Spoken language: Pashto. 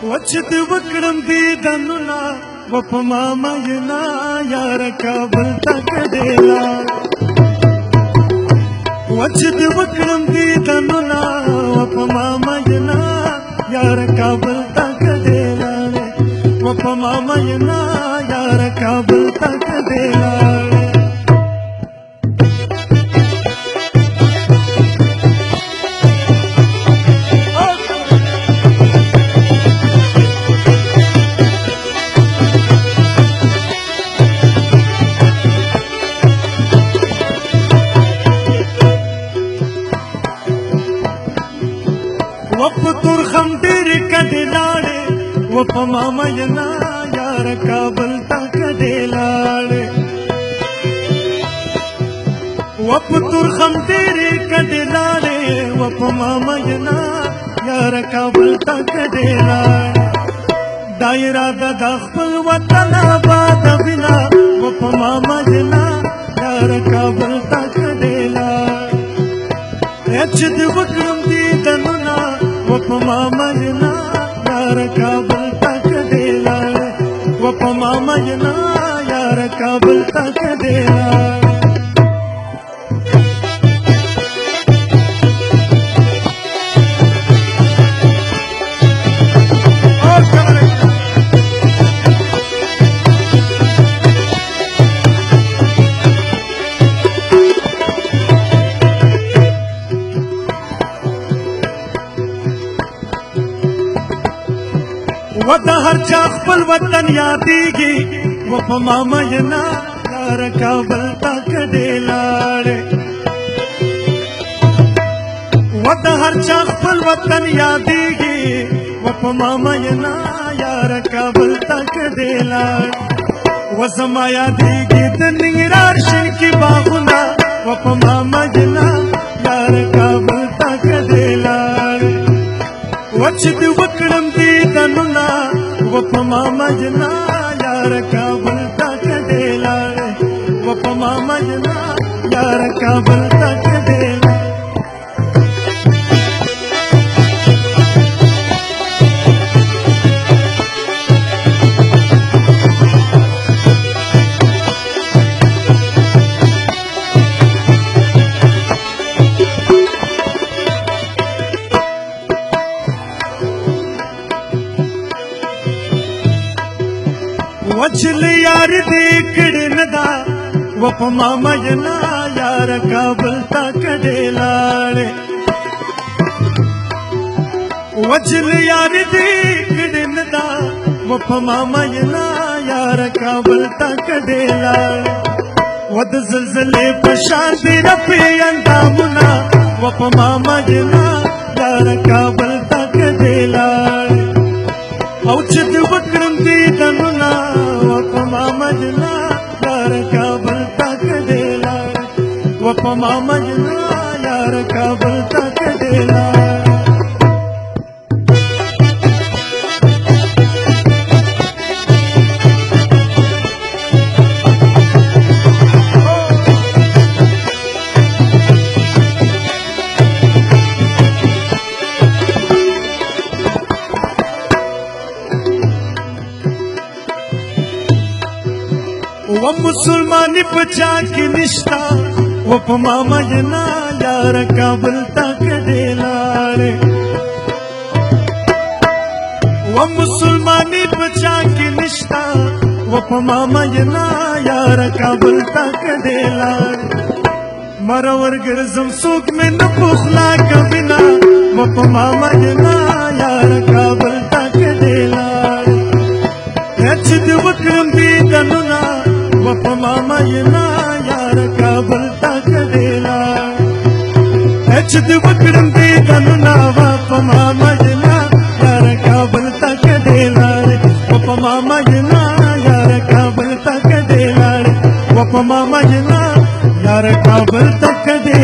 وچد وکړم دې دنونا وپما مجنا یار کابل تک دیلا وچد وکړم دې دنونا وپما مجنا یار کابل تک دیلا وپما مجنا یار کابل تک دیلا وپتور خم ډېر کډې لاړې وپما مجنا یار کابل تک دې لاړې وپتور خم ډېر کډې لاړې وپما مجنا یار کابل تک دې لاړې دایره د خپل وطن آباد بنا وپما مجنا یار کابل تک دې لاړې چې دې وکړم دې دنونا وپما مجنا یار کابل تک دې لاړې وپما مجنا یار کابل تک دې لاړې و د هر چا خپل وطن یادېږي وپما مجنا یار کابل تک دې لاړې و د هر چا خپل وطن یادېږي وپما مجنا یار کابل تک دې لاړې و زما یادېږي د ننګرهار شین کې باغونه وپما مجنا یار کابل تک دې لاړې وچد وکړم دې دنونا وپما مجنا یار کابل تک دې لاړې وپما مجنا یار کابل تک دې وچل یار دې کړه ندا وپما مجنا یار کابل تک دې لاړې وچل یار دې کړه ندا وپما مجنا یار کابل تک دې لاړې ود زلزلې پشان دې رپې اندامونه وپما مجنا یار کابل تک دې لاړې او چې دې وکړم دې دنونا وپما مجنا یار کابل تک دې لاړې وپما مجنا یار کابل تک دې لاړې و مسلمانی پچا کی نشتا وپما مجنا یار کابل تک دې لاړې و مسلمانی پچا کی نشتا وپما مجنا یار کابل تک دې لاړې مرور ګرځم څوک مې نه پوښتلا کبینا وپما مجنا یار کابل تک دې لاړې چې دې وکړم دې دنونا وپما مجنا یار کابل تک دې لاړې چې دې وکړم دې دنونا وپما مجنا یار کابل تک دې لاړې وپما مجنا یار کابل تک دې لاړې وپما مجنا یار کابل تک دې